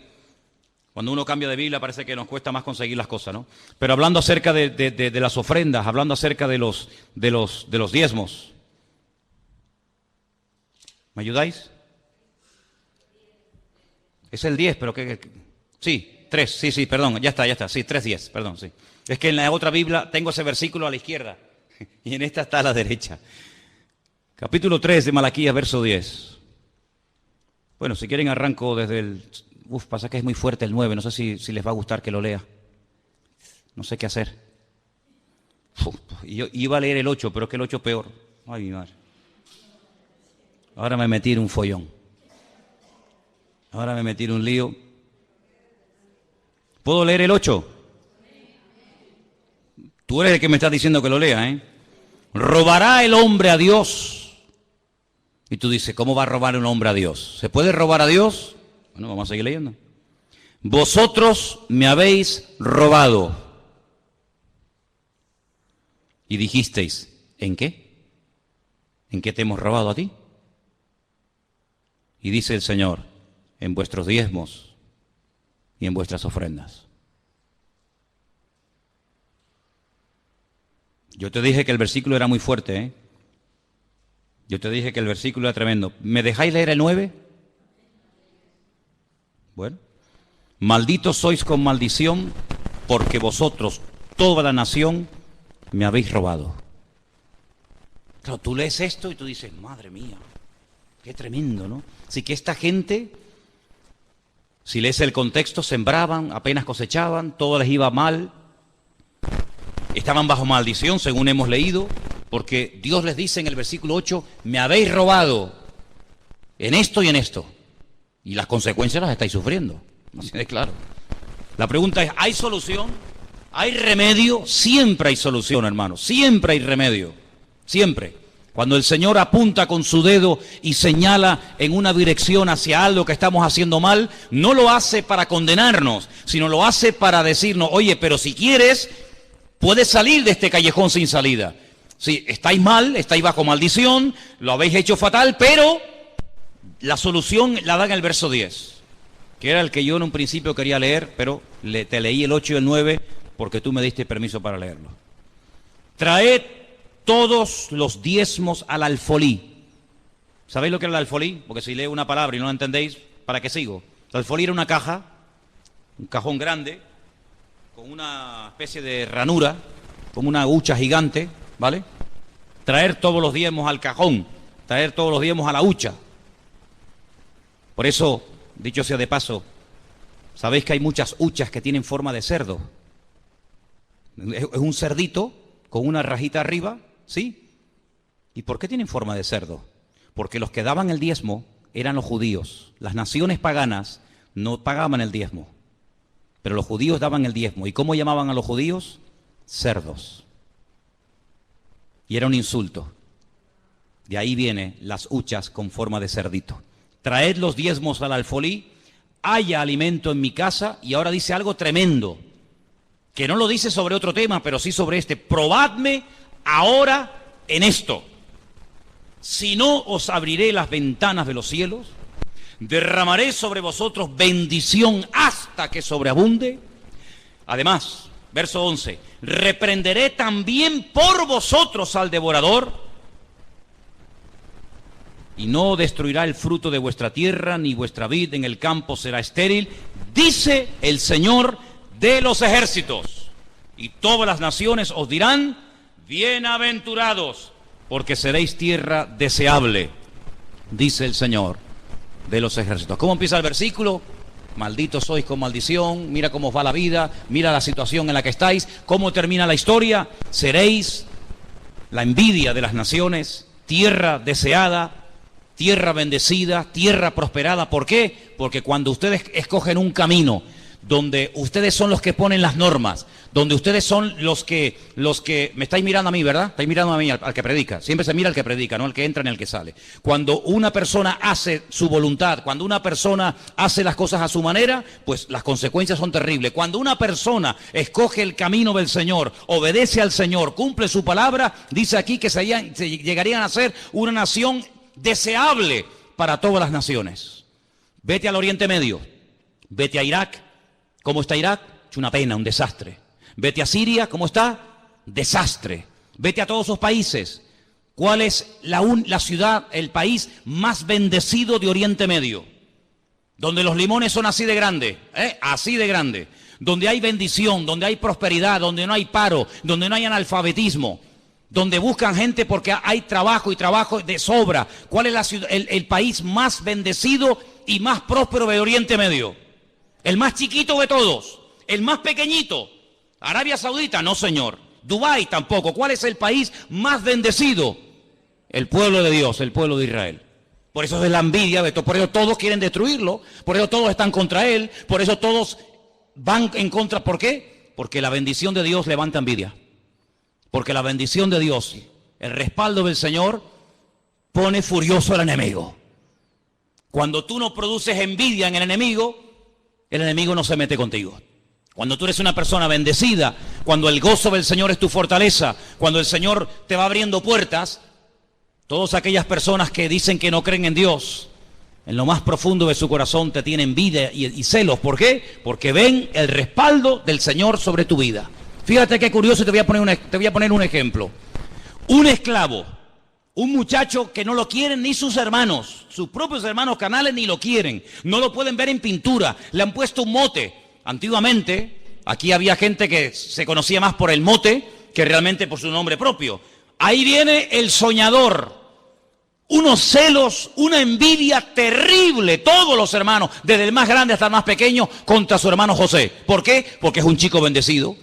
Cuando uno cambia de Biblia parece que nos cuesta más conseguir las cosas, ¿no? Pero hablando acerca de las ofrendas, hablando acerca de los diezmos. ¿Me ayudáis? Es el 10, pero ¿qué? Sí, 3, sí, perdón, ya está, sí, 3:10, perdón, sí. Es que en la otra Biblia tengo ese versículo a la izquierda y en esta está a la derecha. Capítulo 3 de Malaquías, verso 10. Bueno, si quieren arranco desde el... pasa que es muy fuerte el 9, no sé si les va a gustar que lo lea. No sé qué hacer. Yo iba a leer el 8, pero es que el 8 es peor. Ay, mi madre. Ahora me metí en un follón. Ahora me metí en un lío. ¿Puedo leer el 8? Tú eres el que me estás diciendo que lo lea, ¿eh? ¿Robará el hombre a Dios? Y tú dices, ¿cómo va a robar un hombre a Dios? ¿Se puede robar a Dios? Bueno, vamos a seguir leyendo. Vosotros me habéis robado. Y dijisteis, ¿en qué? ¿En qué te hemos robado a ti? Y dice el Señor, en vuestros diezmos y en vuestras ofrendas. Yo te dije que el versículo era muy fuerte, ¿eh? Yo te dije que el versículo era tremendo. ¿Me dejáis leer el 9? Bueno. Malditos sois con maldición, porque vosotros, toda la nación, me habéis robado. Claro, tú lees esto y tú dices, madre mía, qué tremendo, ¿no? Así que esta gente, si lees el contexto, sembraban, apenas cosechaban, todo les iba mal. Estaban bajo maldición, según hemos leído, porque Dios les dice en el versículo 8, me habéis robado en esto y en esto. Y las consecuencias las estáis sufriendo. Así de claro. La pregunta es, ¿hay solución? ¿Hay remedio? Siempre hay solución, hermano. Siempre hay remedio. Siempre. Cuando el Señor apunta con su dedo y señala en una dirección hacia algo que estamos haciendo mal, no lo hace para condenarnos, sino lo hace para decirnos, oye, pero si quieres, puedes salir de este callejón sin salida. Sí, estáis mal, estáis bajo maldición, lo habéis hecho fatal, pero la solución la da en el verso 10, que era el que yo en un principio quería leer, pero te leí el 8 y el 9 porque tú me diste permiso para leerlo. Traed todos los diezmos al alfolí. ¿Sabéis lo que era el alfolí? Porque si leo una palabra y no la entendéis, ¿para qué sigo? El alfolí era una caja, un cajón grande, con una especie de ranura, como una hucha gigante, ¿vale? Traer todos los diezmos al cajón, traer todos los diezmos a la hucha. Por eso, dicho sea de paso, sabéis que hay muchas huchas que tienen forma de cerdo. Es un cerdito con una rajita arriba, ¿sí? ¿Y por qué tienen forma de cerdo? Porque los que daban el diezmo eran los judíos. Las naciones paganas no pagaban el diezmo, pero los judíos daban el diezmo. ¿Y cómo llamaban a los judíos? Cerdos. Y era un insulto. De ahí vienen las huchas con forma de cerdito. Traed los diezmos al alfolí, haya alimento en mi casa. Y ahora dice algo tremendo, que no lo dice sobre otro tema, pero sí sobre este. Probadme ahora en esto. si no os abriré las ventanas de los cielos, derramaré sobre vosotros bendición hasta que sobreabunde. Además, verso 11, reprenderé también por vosotros al devorador, y no destruirá el fruto de vuestra tierra, ni vuestra vid en el campo será estéril, dice el Señor de los ejércitos. Y todas las naciones os dirán, bienaventurados, porque seréis tierra deseable, dice el Señor de los ejércitos. ¿Cómo empieza el versículo? Malditos sois con maldición, mira cómo os va la vida, mira la situación en la que estáis. ¿Cómo termina la historia? Seréis la envidia de las naciones, tierra deseada, tierra bendecida, tierra prosperada. ¿Por qué? Porque cuando ustedes escogen un camino donde ustedes son los que ponen las normas, donde ustedes son los que me estáis mirando a mí, ¿verdad? Estáis mirando a mí, al que predica. Siempre se mira al que predica, no al que entra ni al que sale. Cuando una persona hace su voluntad, cuando una persona hace las cosas a su manera, pues las consecuencias son terribles. Cuando una persona escoge el camino del Señor, obedece al Señor, cumple su palabra, dice aquí que se llegarían a ser una nación deseable para todas las naciones. Vete al Oriente Medio, vete a Irak. ¿Cómo está Irak? Es una pena, un desastre. Vete a Siria, ¿cómo está? Desastre. Vete a todos esos países. ¿Cuál es la ciudad, el país más bendecido de Oriente Medio? Donde los limones son así de grandes, así de grandes. Donde hay bendición, donde hay prosperidad, donde no hay paro, donde no hay analfabetismo, donde buscan gente porque hay trabajo y trabajo de sobra. ¿Cuál es la ciudad, el país más bendecido y más próspero de Oriente Medio? El más chiquito de todos, el más pequeñito. Arabia Saudita, no señor. Dubái tampoco. ¿Cuál es el país más bendecido? El pueblo de Dios, el pueblo de Israel. Por eso es la envidia de todo. Por eso todos quieren destruirlo. Por eso todos están contra él. Por eso todos van en contra. ¿Por qué? Porque la bendición de Dios levanta envidia. Porque la bendición de Dios, el respaldo del Señor, pone furioso al enemigo. Cuando tú no produces envidia en el enemigo no se mete contigo. Cuando tú eres una persona bendecida, cuando el gozo del Señor es tu fortaleza, cuando el Señor te va abriendo puertas, todas aquellas personas que dicen que no creen en Dios, en lo más profundo de su corazón te tienen envidia y celos. ¿Por qué? Porque ven el respaldo del Señor sobre tu vida. Fíjate qué curioso, te voy a poner un ejemplo. Un esclavo, un muchacho que no lo quieren ni sus hermanos, sus propios hermanos carnales ni lo quieren, no lo pueden ver en pintura, le han puesto un mote. Antiguamente, aquí había gente que se conocía más por el mote que realmente por su nombre propio. Ahí viene el soñador, unos celos, una envidia terrible, todos los hermanos, desde el más grande hasta el más pequeño, contra su hermano José. ¿Por qué? Porque es un chico bendecido.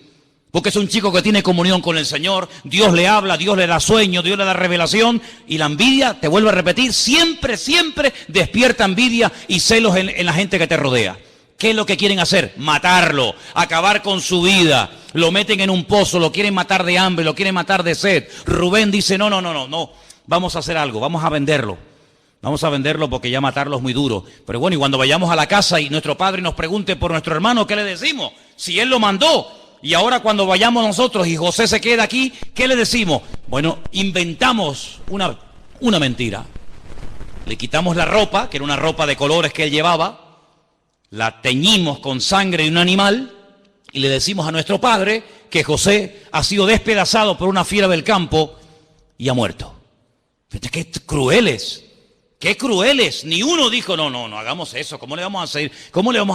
Porque es un chico que tiene comunión con el Señor, Dios le habla, Dios le da sueño, Dios le da revelación, y la envidia, te vuelvo a repetir, siempre despierta envidia y celos en la gente que te rodea. ¿Qué es lo que quieren hacer? Matarlo, acabar con su vida, lo meten en un pozo, lo quieren matar de hambre, lo quieren matar de sed. Rubén dice, no, vamos a hacer algo, vamos a venderlo porque ya matarlo es muy duro. Pero bueno, y cuando vayamos a la casa y nuestro padre nos pregunte por nuestro hermano, ¿qué le decimos? Si él lo mandó. Y ahora cuando vayamos nosotros y José se queda aquí, ¿qué le decimos? Bueno, inventamos una mentira. Le quitamos la ropa, que era una ropa de colores que él llevaba, la teñimos con sangre de un animal y le decimos a nuestro padre que José ha sido despedazado por una fiera del campo y ha muerto. Fíjate qué crueles, qué crueles. Ni uno dijo, no hagamos eso. ¿Cómo le vamos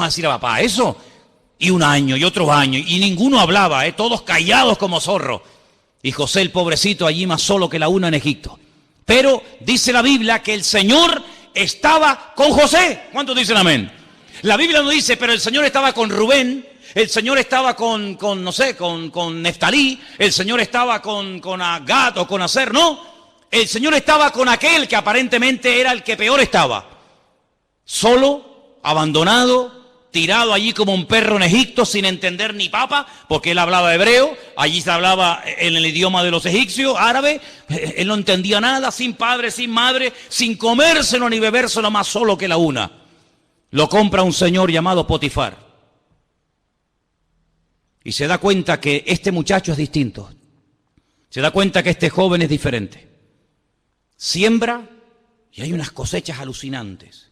a decir a papá eso? Y un año, y otro año, y ninguno hablaba, todos callados como zorros. Y José, el pobrecito, allí más solo que la una en Egipto. Pero dice la Biblia que el Señor estaba con José. ¿Cuántos dicen amén? La Biblia no dice, pero el Señor estaba con Rubén, el Señor estaba con Neftalí, el Señor estaba con Gad o con Aser. No, el Señor estaba con aquel que aparentemente era el que peor estaba. Solo, abandonado, tirado allí como un perro en Egipto sin entender ni papa, porque él hablaba hebreo, allí se hablaba en el idioma de los egipcios, árabe, él no entendía nada, sin padre, sin madre, sin comérselo ni bebérselo, más solo que la una. Lo compra un señor llamado Potifar y se da cuenta que este muchacho es distinto, se da cuenta que este joven es diferente. siembra y hay unas cosechas alucinantes.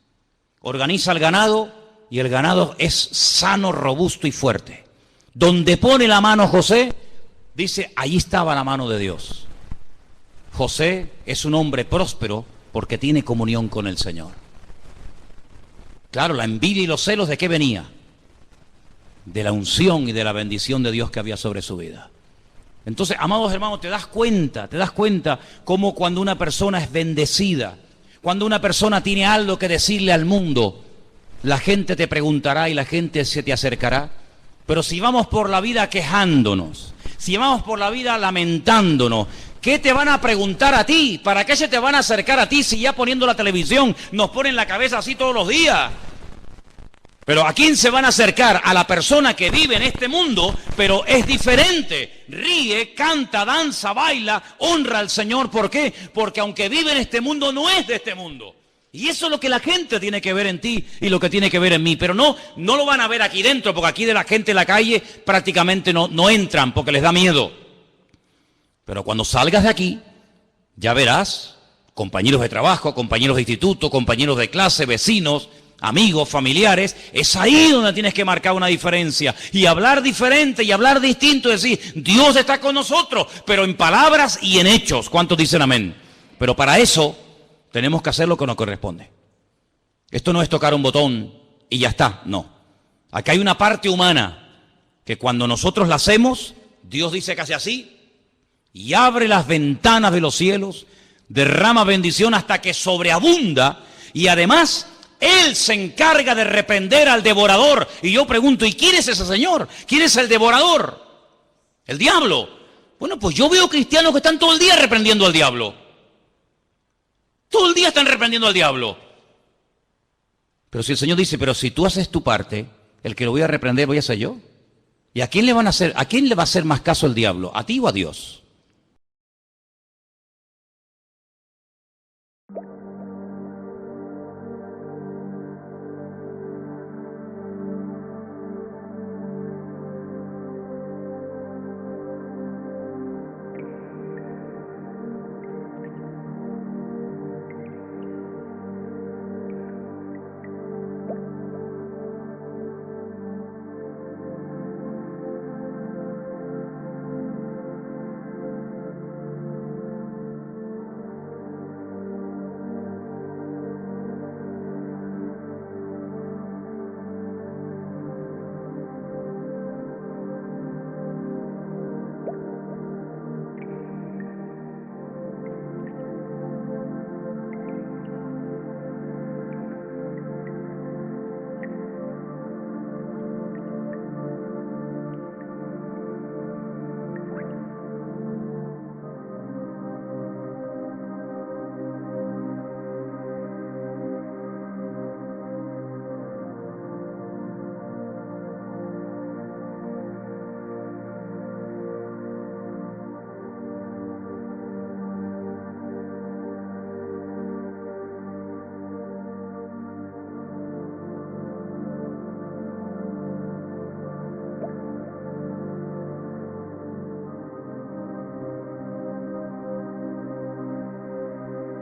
Organiza el ganado y el ganado es sano, robusto y fuerte. Donde pone la mano José, dice, ahí estaba la mano de Dios. José es un hombre próspero porque tiene comunión con el Señor. Claro, la envidia y los celos, ¿de qué venía? De la unción y de la bendición de Dios que había sobre su vida. Entonces, amados hermanos, te das cuenta cómo cuando una persona es bendecida, cuando una persona tiene algo que decirle al mundo, la gente te preguntará y la gente se te acercará. Pero si vamos por la vida quejándonos, si vamos por la vida lamentándonos, ¿qué te van a preguntar a ti? ¿Para qué se te van a acercar a ti si ya poniendo la televisión nos ponen la cabeza así todos los días? Pero ¿a quién se van a acercar? A la persona que vive en este mundo, pero es diferente. Ríe, canta, danza, baila, honra al Señor. ¿Por qué? Porque aunque vive en este mundo, no es de este mundo. Y eso es lo que la gente tiene que ver en ti y lo que tiene que ver en mí. Pero no lo van a ver aquí dentro, porque aquí de la gente en la calle prácticamente no entran porque les da miedo. Pero cuando salgas de aquí, ya verás compañeros de trabajo, compañeros de instituto, compañeros de clase, vecinos, amigos, familiares. Es ahí donde tienes que marcar una diferencia y hablar diferente y hablar distinto, decir, Dios está con nosotros, pero en palabras y en hechos. ¿Cuántos dicen amén? Pero para eso tenemos que hacer lo que nos corresponde. Esto no es tocar un botón y ya está, no. Acá hay una parte humana que cuando nosotros la hacemos, Dios dice que hace así y abre las ventanas de los cielos, derrama bendición hasta que sobreabunda y además Él se encarga de reprender al devorador. Y yo pregunto, ¿y quién es ese señor? ¿Quién es el devorador? El diablo. Bueno, pues yo veo cristianos que están todo el día reprendiendo al diablo. Todo el día están reprendiendo al diablo. Pero si el Señor dice, pero si tú haces tu parte, el que lo voy a reprender voy a ser yo. ¿Y a quién le va a hacer más caso el diablo? ¿A ti o a Dios?